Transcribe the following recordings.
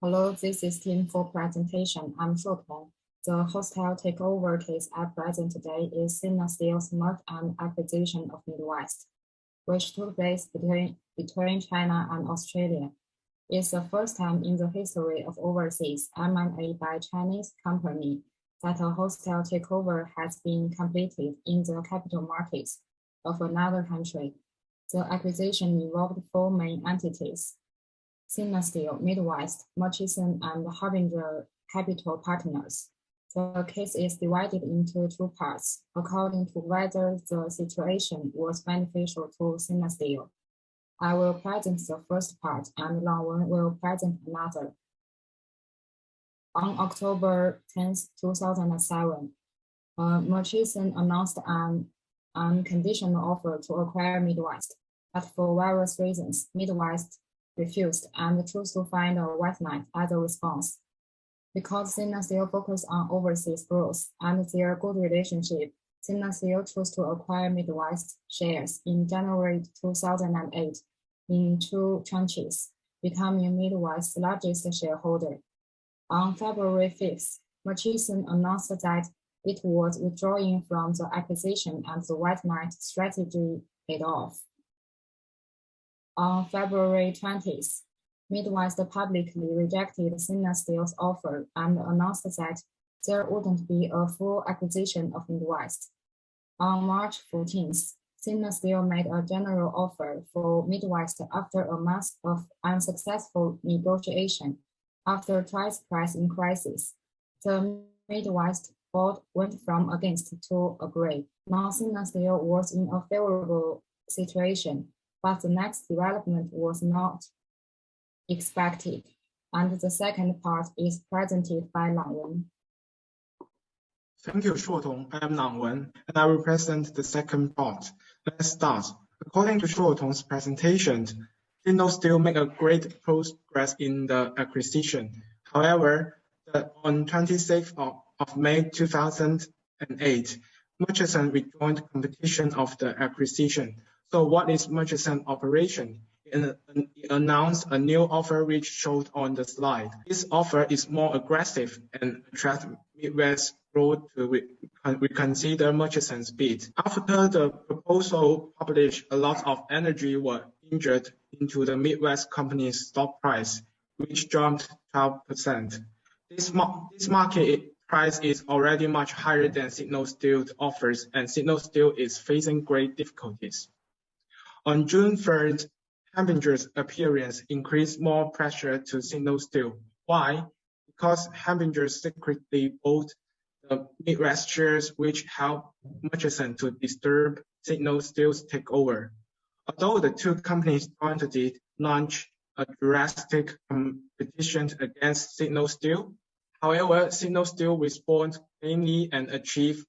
Hello, this is Team for presentation. I'm Shuotong. The hostile takeover case at present today is Sina Steel's merger and acquisition of Midwest, which took place between China and Australia. It's the first time in the history of overseas M&A by Chinese company that a hostile takeover has been completed in the capital markets of another country. The acquisition involved four main entities: Sina Steel, Midwest, Murchison, and Harbinger Capital Partners. The case is divided into two parts, according to whether the situation was beneficial to Sina Steel. I will present the first part, and Langwen will present another. On October 10, 2007, Murchison announced an unconditional offer to acquire Midwest, but for various reasons, Midwest refused and chose to find a white knight as a response. Because Sina Steel focused on overseas growth and their good relationship, Sina Steel chose to acquire Midwest shares in January 2008 in two tranches, becoming Midwest's largest shareholder. On February 5th, Murchison announced that it was withdrawing from the acquisition and the white knight strategy paid off. On February 20th, Midwest publicly rejected Sina Steel's offer and announced that there wouldn't be a full acquisition of Midwest. On March 14th, Sina Steel made a general offer for Midwest after a month of unsuccessful negotiation. After twice price increases, the Midwest board went from against to agree. Now Sina Steel was in a favorable situation, but the next development was not expected, and the second part is presented by Langwen. Thank you, Shuotong. I am Langwen, and I will present the second part. Let's start. According to Shuotong's presentation, Sina Steel made a great progress in the acquisition. However, on 26th of May 2008, Murchison withdrew competition of the acquisition. So what is Murchison operation? It announced a new offer which showed on the slide. This offer is more aggressive and attracts Midwest growth to reconsider Murchison's bid. After the proposal published, a lot of energy were injected into the Midwest company's stock price, which jumped 12%. This market price is already much higher than Sina Steel offers, and Sina Steel is facing great difficulties. On June 3rd, Harbinger's appearance increased more pressure to Sina Steel. Why? Because Harbinger secretly bought the Midwest shares, which helped Murchison to disturb Sina Steel's takeover. Although the two companies jointly launched a drastic competition against Sina Steel, however, Sina Steel responded mainly and achieved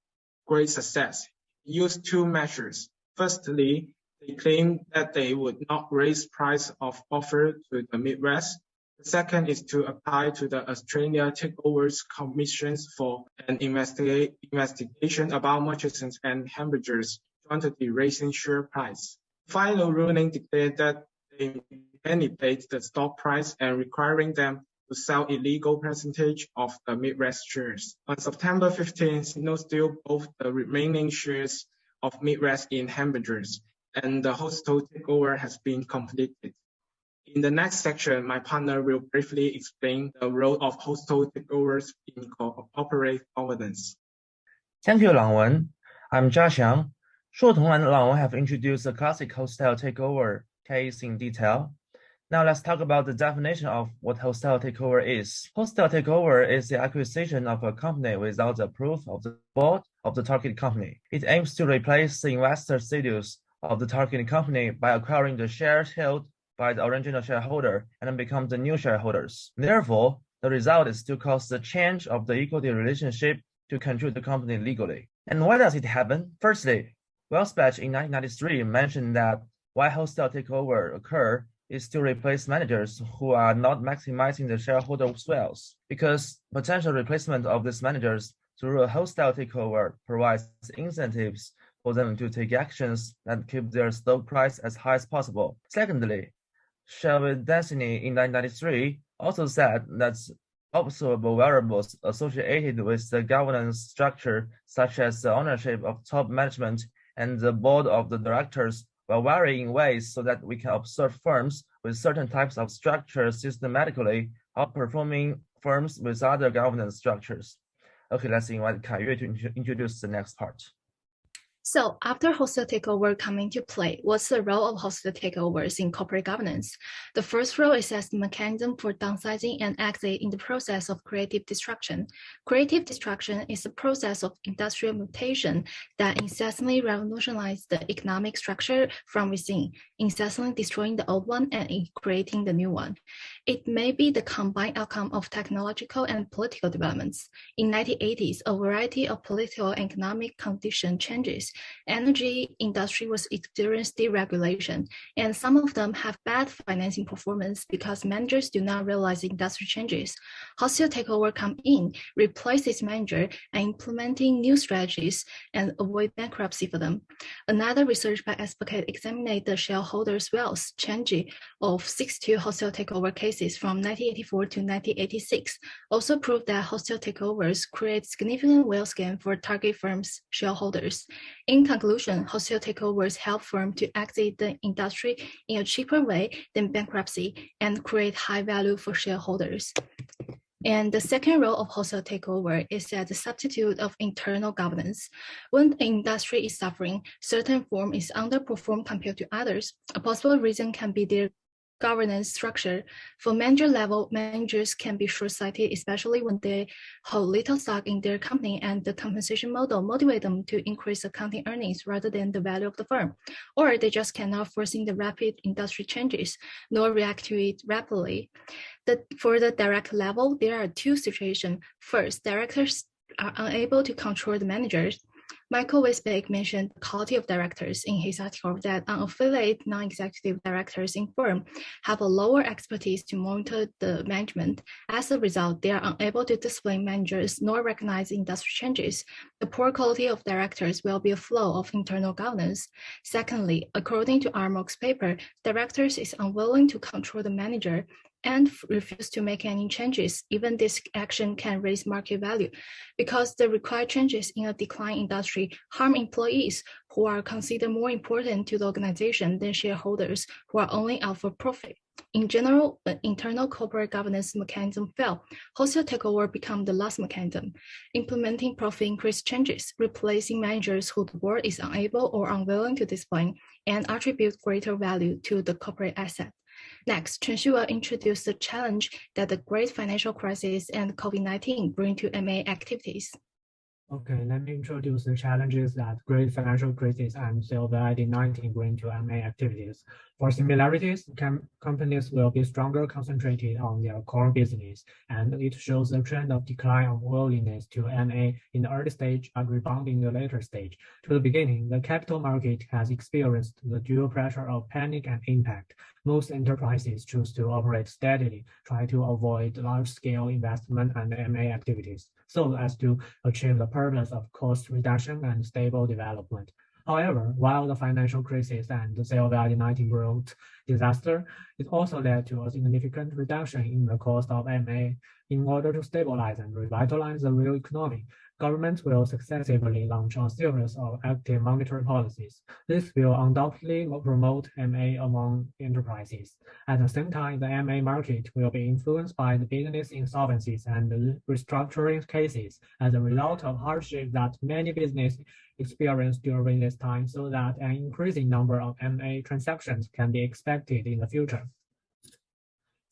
great success. It used two measures. Firstly, they claimed that they would not raise price of offer to the Midwest. The second is to apply to the Australia Takeovers Commissions for an investigation about Murchison's and Harbinger's jointly raising share price. The final ruling declared that they manipulate the stock price and requiring them to sell illegal percentage of the Midwest shares. On September 15, Sina Steel bought the remaining shares of Midwest in Harbinger's, and the hostile takeover has been completed. In the next section, my partner will briefly explain the role of hostile takeovers in corporate governance. Thank you, Langwen. I'm Jiaxiang. Shuotong and Langwen have introduced the classic hostile takeover case in detail. Now let's talk about the definition of what hostile takeover is. Hostile takeover is the acquisition of a company without the approval of the board of the target company. It aims to replace the investor status of the target company by acquiring the shares held by the original shareholder and then become the new shareholders. Therefore, the result is to cause the change of the equity relationship to control the company legally. And why does it happen? Firstly, Wellsbach in 1993 mentioned that why hostile takeover occur is to replace managers who are not maximizing the shareholders' wealth, because potential replacement of these managers through a hostile takeover provides incentives for them to take actions that keep their stock price as high as possible. Secondly, Shell with Destiny in 1993 also said that observable variables associated with the governance structure, such as the ownership of top management and the board of the directors, will vary in ways so that we can observe firms with certain types of structures systematically outperforming firms with other governance structures. Okay, let's invite Kaiyue to introduce the next part. So after wholesale takeover come into play, what's the role of wholesale takeovers in corporate governance? The first role is as the mechanism for downsizing and exit in the process of creative destruction. Creative destruction is the process of industrial mutation that incessantly revolutionizes the economic structure from within, incessantly destroying the old one and creating the new one. It may be the combined outcome of technological and political developments. In 1980s, a variety of political and economic condition changes. Energy industry was experiencing deregulation, and some of them have bad financing performance because managers do not realize industry changes. Wholesale takeover come in, replace its manager, and implementing new strategies and avoid bankruptcy for them. Another research by advocate examined the shareholders' wealth, Chenxi, of 62 wholesale takeover cases from 1984 to 1986, also proved that wholesale takeovers create significant wealth gain for target firms' shareholders. In conclusion, wholesale takeovers help firms to exit the industry in a cheaper way than bankruptcy and create high value for shareholders. And the second role of wholesale takeover is as a substitute of internal governance. When the industry is suffering, certain firm is underperformed compared to others. A possible reason can be their governance structure. For manager level, managers can be short-sighted, especially when they hold little stock in their company and the compensation model motivate them to increase accounting earnings rather than the value of the firm. Or they just cannot foresee the rapid industry changes, nor react to it rapidly. For the direct level, there are two situations. First, directors are unable to control the managers. Michael Weisbeck mentioned the quality of directors in his article that unaffiliated non-executive directors in firm have a lower expertise to monitor the management. As a result, they are unable to discipline managers nor recognize industry changes. The poor quality of directors will be a flaw of internal governance. Secondly, according to Armok's paper, directors is unwilling to control the manager and refuse to make any changes. Even this action can raise market value because the required changes in a decline industry harm employees who are considered more important to the organization than shareholders who are only out for profit. In general, the internal corporate governance mechanism fail. Wholesale takeover become the last mechanism, implementing profit increase changes, replacing managers who the board is unable or unwilling to discipline and attribute greater value to the corporate asset. Next, Chenxi will introduce the challenge that the great financial crisis and COVID-19 bring to MA activities. Okay, let me introduce the challenges that great financial crisis and COVID-19 bring to MA activities. For similarities, companies will be stronger concentrated on their core business, and it shows a trend of decline of willingness to MA in the early stage and rebound in the later stage. To the beginning, the capital market has experienced the dual pressure of panic and impact. Most enterprises choose to operate steadily, try to avoid large-scale investment and MA activities, so as to achieve the purpose of cost reduction and stable development. However, while the financial crisis and the COVID-19 brought disaster, it also led to a significant reduction in the cost of MA. In order to stabilize and revitalize the real economy, governments will successively launch a series of active monetary policies. This will undoubtedly promote MA among enterprises. At the same time, the MA market will be influenced by the business insolvencies and the restructuring cases as a result of hardship that many businesses experience during this time, so that an increasing number of MA transactions can be expected in the future.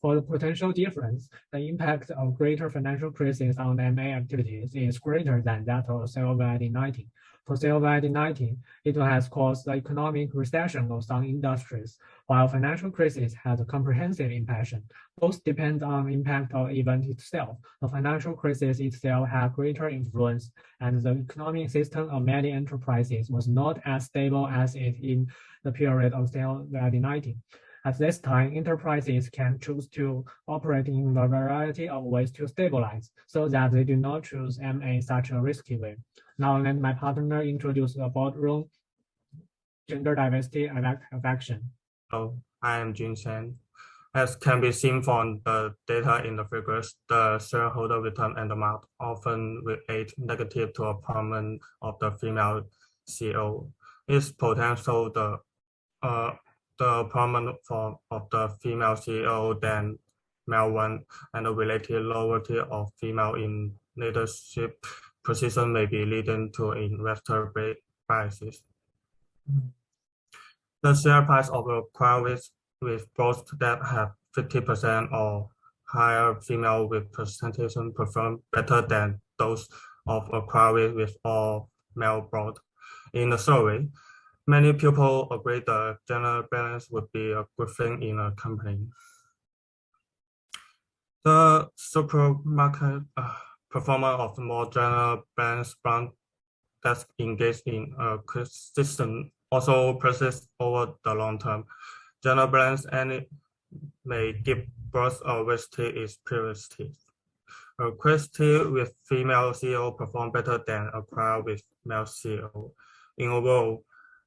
For the potential difference, the impact of greater financial crisis on MA activities is greater than that of COVID-19. For COVID-19, it has caused the economic recession of some industries, while financial crisis has a comprehensive impact. Both depend on the impact of the event itself. The financial crisis itself had greater influence, and the economic system of many enterprises was not as stable as it in the period of COVID-19. At this time, enterprises can choose to operate in a variety of ways to stabilize, so that they do not choose MA such a risky way. Now let my partner introduce the boardroom gender diversity and action. Hello, I am Junxian. As can be seen from the data in the figures, the shareholder return and amount often relate negative to a performance of the female CEO. Its potential the performance of the female CEO than male one, and the related loyalty of female in leadership position may be leading to investor biases. The share price of a crowd with both that have 50% or higher female representation perform better than those of a crowd with all male board. In the survey, many people agree the gender balance would be a good thing in a company. The supermarket performance of more gender balanced brand that's engaged in a system also persists over the long term. Gender balance and may give birth a diversity is priority. A quantity with female CEO perform better than a crowd with male CEO. In overall,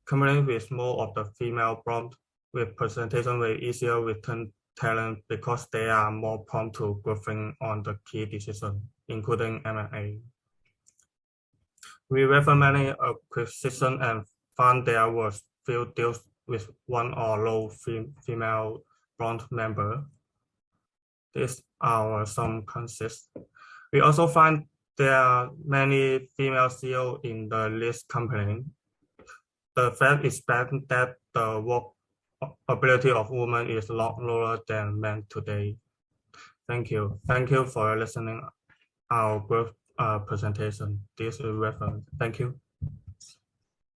companies with more of the female board representation will easier return talent because they are more prompt to growing on the key decision, including M&A. We refer many acquisitions and found there was few deals with one or low female board member. These are some consists. We also find there are many female CEO in the list company. The fact is that the work ability of women is a lot lower than men today. Thank you. Thank you for listening our group presentation. This is reference. Thank you.